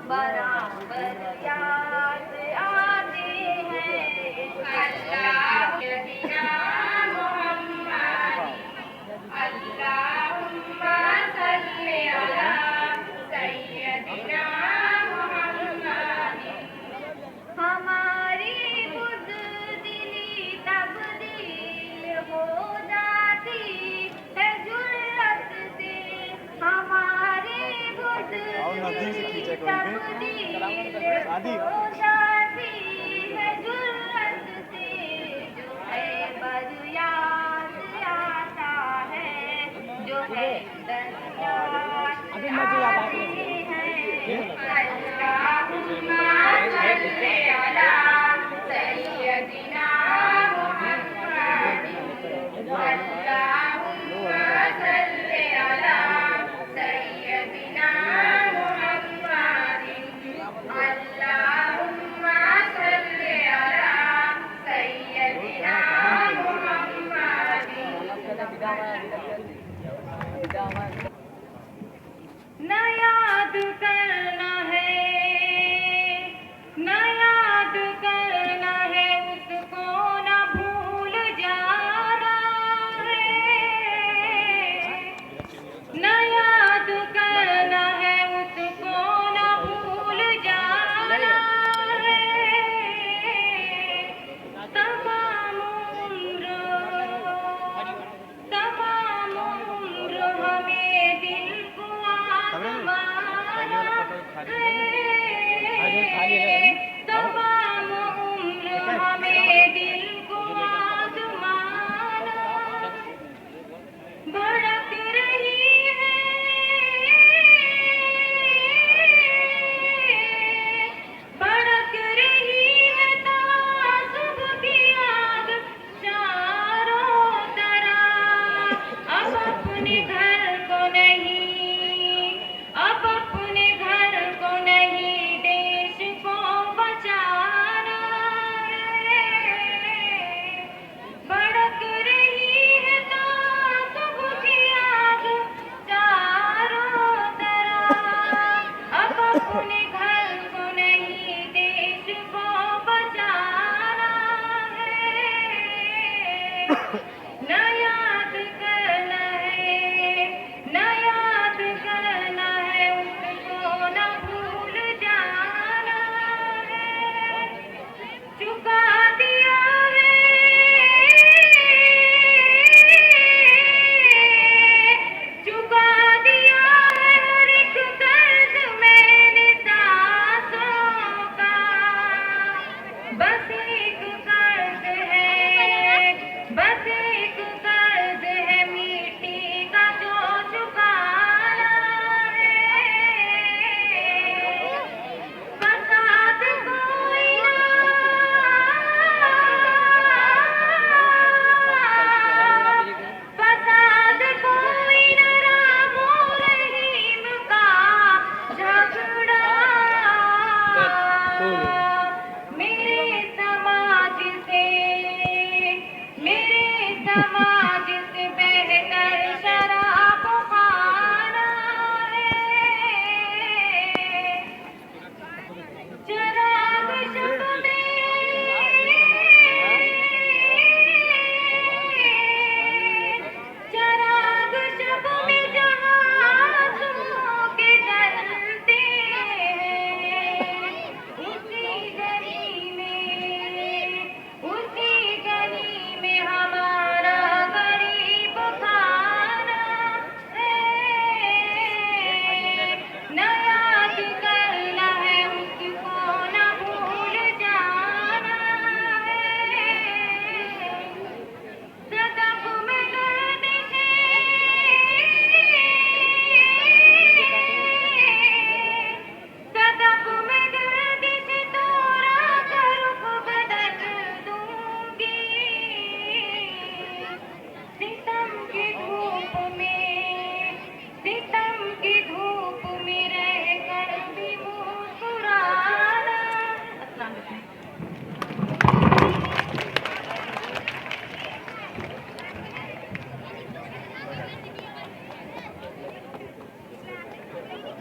बराबर याद आते हैं अल्लाह सैयदना मुहम्मद अल्लाहुम्मा सल्ली अला सैयदना मुहम्मद। हमारी बुज़दिली तब्दील हो जाती है जुर्रत से, हमारी बुज़दिली तब्दील हो जाती है जुर्रत से, जो है बर याद आता है, जो है दरियात आते हैं अल्लाहुम्मा सल्ली अला सैयदना मुहम्मद अल्लाहुम्मा सल्ली अला सैयदना मुहम्मद अल्लाहुम्मा सल्ली अला सैयदना मुहम्मद। न याद करना है, न याद करना है उसको, न भूल जाना है, न याद करना है उसको, न भूल जाना है। तमाम उम्र हमें दिल को आज़माना है, तमाम उम्र हमें दिल को आज़माना। भड़क रही है, भड़क रही है तासुब की आग चारों तरफ। अब अपने घर को नहीं, अब अपने घर को नहीं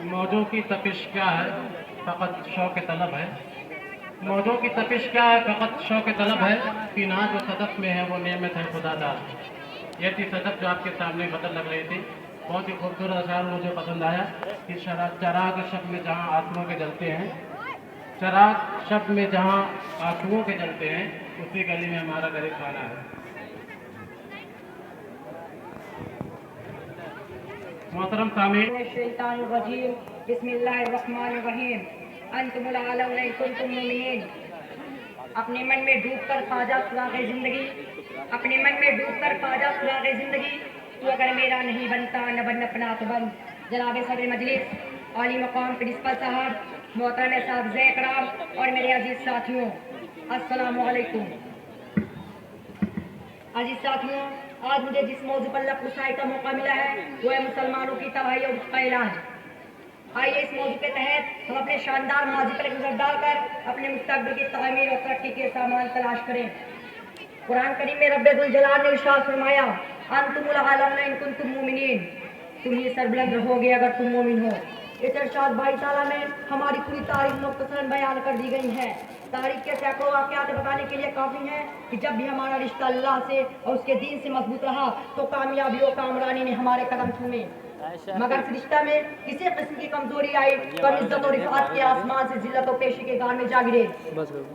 मौजों की तपिश क्या है, फ़कत शौक़ तलब है। मौजों की तपिश क्या है, फ़कत शौक़ तलब है। पीना जो सदफ़ में है वो नेमत है खुदादार। ये थी सदफ़ जो आपके सामने गज़ल लग रही थी। बहुत ही खूबसूरत अशार मुझे पसंद आया कि चराग शब में जहाँ आंसुओं के जलते हैं, चराग शब में जहाँ आंसुओं के जलते हैं, उसी गली में हमारा गरीब खाना है। मोहतरम सामीन, शैतानुर्रजीम, बिस्मिल्लाहिर्रहमानिर्रहीम। अंतुमुल आलौना इन कुंतुम मुमिनीन। अपने मन में डूबकर पाजा सुराग़े जिंदगी, अपने मन में डूबकर पाजा सुराग़े जिंदगी। तू अगर मेरा नहीं बनता न बन अपना तो बन। जनाब सदर मजलिस, आली मकाम प्रिंसिपल साहब, मोहतरम साहब कराम और मेरे अजीज साथियों, अस्सलामु अलैकुम। अजीज साथियों, आज मुझे जिस मौजू पर लफ्ज़ का मौका मिला है वो है मुसलमानों की तबाही और उसका इलाज। आइए इस मौजू के तहत हम अपने शानदार माजी पर एक नजर डालकर अपने मुस्तक़बिल की तामीर और तरक्की के सामान तलाश करें। कुरान करीम में रब्बुल जलाल ने इरशाद फरमाया, अंतुमुल आलौना इन कुंतुम मुमिनीन, तुम ही सरबुलंद रहोगे अगर तुम मोमिन हो। इस इरशाद बाई ताला में हमारी पूरी तारीख मुख्तसरन बयान कर दी गई है। तारीख के सैकड़ों वाक़यात बताने के लिए काफ़ी है कि जब भी हमारा रिश्ता अल्लाह से और उसके दीन से मजबूत रहा तो कामयाबी और कामरानी ने हमारे कदम छूमे। मगर इस रिश्ता में किसी किस्म की कमजोरी आई तो इज्जत और रिफात के आसमान से जिल्लत और पेशी के गान में जा गिरे।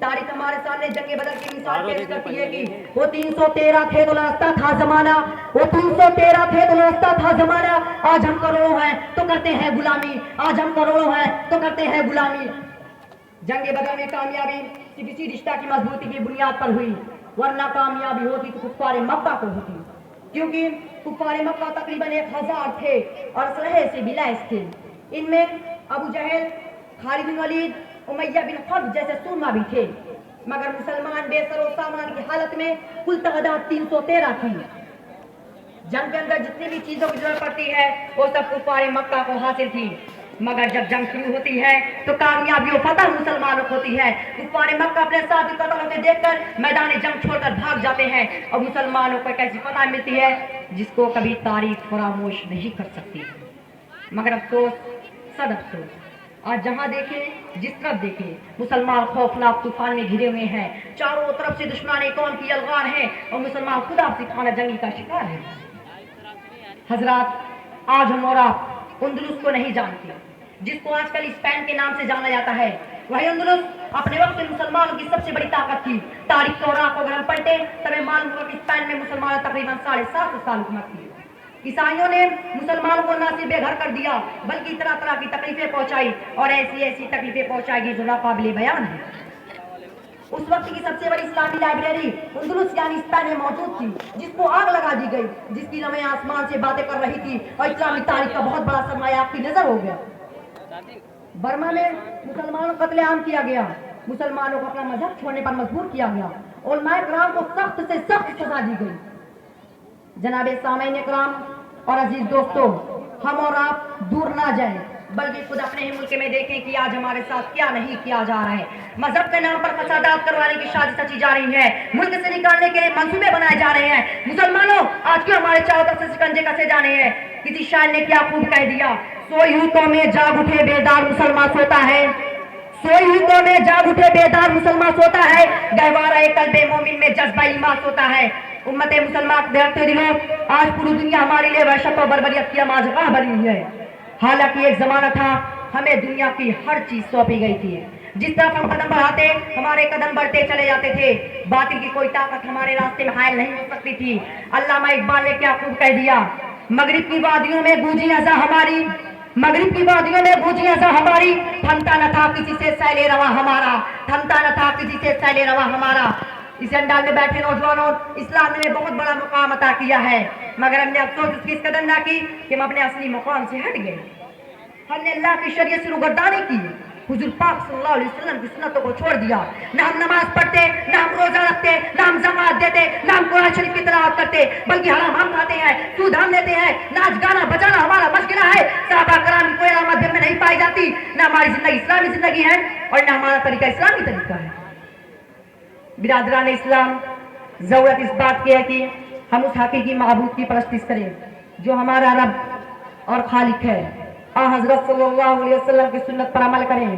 तारीख हमारे सामने जंग बदर की मिसाल पेश करती है कि वो 313 थे तो लड़ता था जमाना, वो 313 थे तो लड़ता था जमाना। आज हम करोड़ों हैं तो करते हैं गुलामी, आज हम करोड़ों हैं तो करते हैं गुलामी। जंग बदर में कामयाबी सिर्फ इसी रिश्ता की मजबूती की बुनियाद पर हुई, वरना कामयाबी होती तो कुफ्फारे मक्का को होती, क्योंकि कुफ्फारे मक्का तकरीबन 1000 थे और असलहे से भी लैस थे। इनमें अबू जहल, खालिद बिन वलीद, उमैया बिन खल्फ जैसे सूरमा भी थे। मगर मुसलमान बेसर और सामान की हालत में कुल तादाद 313 थी। जंग के अंदर जितनी भी चीजों की जरूरत पड़ती है वो सब कुफ्फारे मक्का को हासिल थी। मगर जब जंग शुरू होती है तो कामयाबी और फतह मुसलमानों को होती है। कुफ्फारे मक्का अपने साथी कत्ल होते देखकर मैदान जंग छोड़कर भाग जाते हैं और मुसलमानों को एक ऐसी फतह मिलती है जिसको कभी तारीख फरामोश नहीं कर सकती। मगर अफसोस, सद अफसोस, आज जहां देखें जिस तरफ देखें मुसलमान खौफनाक तूफान में घिरे हुए हैं। चारों तरफ से दुश्मन कौम की अलगार है और मुसलमान खुद आपसी खाना जंगी का शिकार है। हजरात, आज हम और आप अंदलुस को नहीं जानते, जिसको आजकल स्पेन के नाम से जाना जाता है। वही अंदलुस अपने वक्त में मुसलमानों की सबसे बड़ी ताकत थी। तारीख को अगर हम पढ़ते तब मालूम होगा कि स्पेन में मुसलमानों तकरीबन 750 साल हुकूमत की। ईसाइयों ने मुसलमानों को न सिर्फ बेघर कर दिया बल्कि तरह तरह की तकलीफें पहुंचाई और ऐसी ऐसी तकलीफें पहुंचाएगी जो नाकाबिले बयान है। उस वक्त की सबसे बड़ी इस्लामी लाइब्रेरी अंदलुस यानी स्पेन में मौजूद थी, जिसको आग लगा दी गई, जिसकी लम्हे आसमान से बातें कर रही थी और इस्लामी तारीख का बहुत बड़ा सरमाया आपकी नजर हो गया। बर्मा में मुसलमानों को कत्लेआम किया गया, मुसलमानों को अपना मजहब छोड़ने पर मजबूर किया गया और माइक्राम को सख्त से सख्त सजा दी गई। जनाबे सामईन कराम और अजीज दोस्तों, हम और आप दूर ना जाएं बल्कि खुद अपने ही मुल्क में देखें कि आज हमारे साथ क्या नहीं किया जा रहा है। मजहब के नाम पर फसादात करवाने की साजिश रची जा रही है, मुल्क से निकालने के लिए मंसूबे बनाए जा रहे हैं। मुसलमानों, आज क्यों हमारे चारों तरफ से शिकंजे कसे जाने हैं। किसी शायर ने क्या खूब कह दिया, सोई हुई कौमें जाग उठे बेदार मुसलमान सोता है, सोई हुई कौमें जाग उठे बेदार मुसलमान सोता है, गहवारा कल्बे मोमिन में जज्बा ईमान सोता है। उम्मत मुसलमान देखते दिनों आज पूरी दुनिया हमारे लिए वहशत और बर्बरियत की आमाज़गाह बनी हुई है। हालांकि एक जमाना था हमें दुनिया की हर चीज सौंपी गई थी, जिस तरफ हम कदम बढ़ाते हमारे कदम बढ़ते चले जाते थे, बातिल की कोई ताकत हमारे रास्ते में हायल नहीं हो सकती थी। अल्लामा इकबाल ने क्या खूब कह दिया, मगरिब की वादियों में गूंजी अज़ा हमारी, मगरिब की वादियों में गूंजी अज़ा हमारी, थमता न था किसी से सैले रवा हमारा, थमता न था किसी से सैले रवा हमारा। इस अंदाज में बैठे नौजवानों, इस्लाम ने बहुत बड़ा मुकाम अता किया है, मगर हमने अफसोस इसकी इस कदर ना की कि हम अपने असली मुकाम से हट गए। हमने अल्लाह की शरीयत से रुगर्दानी की, हुजूर पाक सल्लल्लाहु अलैहि वसल्लम की सुन्नतों को छोड़ दिया। ना हम नमाज पढ़ते, ना हम रोजा रखते, ना हम ज़कात देते, ना हम कुरान शरीफ की तिलावत करते, बल्कि हराम हम खाते हैं, सूद हम लेते हैं, नाच गाना बजाना हमारा मशगिला है। सहाबा कराम की कोई अलामत में नहीं पाई जाती। ना हमारी जिंदगी इस्लामी जिंदगी है और ना हमारा तरीका इस्लामी तरीका है। बिरादरान इस्लाम, जरूरत इस बात की है कि हम उस हकीकी माबूद की परस्तिश करें जो हमारा रब और खालिक है। हजरत सल्लल्लाहु अलैहि वसल्लम की सुन्नत पर अमल करें,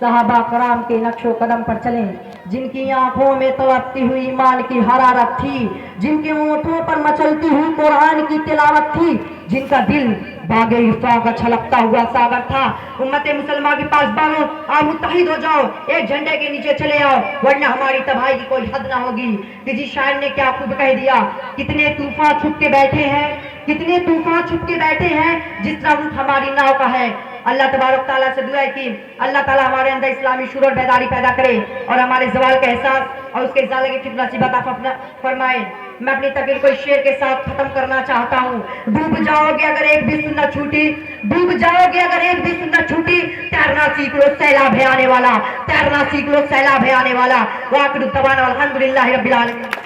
सहाबा कराम के नक्शो कदम पर चलें, जिनकी आंखों में तड़पती हुई ईमान की हरारत थी, जिनके होठों पर मचलती हुई कुरान की तिलावत थी, जिनका दिल बागे इरफा का छलकता हुआ सागर था। उम्मत मुसलमान के पास बानो, आप मुत्तहिद हो जाओ, एक झंडे के नीचे चले आओ, वरना हमारी तबाही की कोई हद ना होगी। किसी शायर ने क्या खूब कह दिया, कितने तूफान छुप के बैठे हैं, कितने तूफान छुप के बैठे हैं, जिस तरह रुख हमारी नाव का है। अल्लाह तबारक ताला से दुआ है कि अल्लाह ताला हमारे अंदर इस्लामी शुरू और बेदारी पैदा करे और हमारे जवाल का एहसास और उसके इजाले की फिक्र नसीबत अता फरमाए। मैं अपनी तकरीर को इस शेर के साथ खत्म करना चाहता हूँ। डूब जाओगे अगर एक भी सुन्नत छूटी, डूब जाओगे अगर एक भी सुन्नत छूटी, तैरना सीख लो सैलाब है आने वाला, तैरना सीख लो सैलाब है आने वाला। वाक़िद तबाना अल्हम्दुलिल्लाहि रब्बिल आलमीन।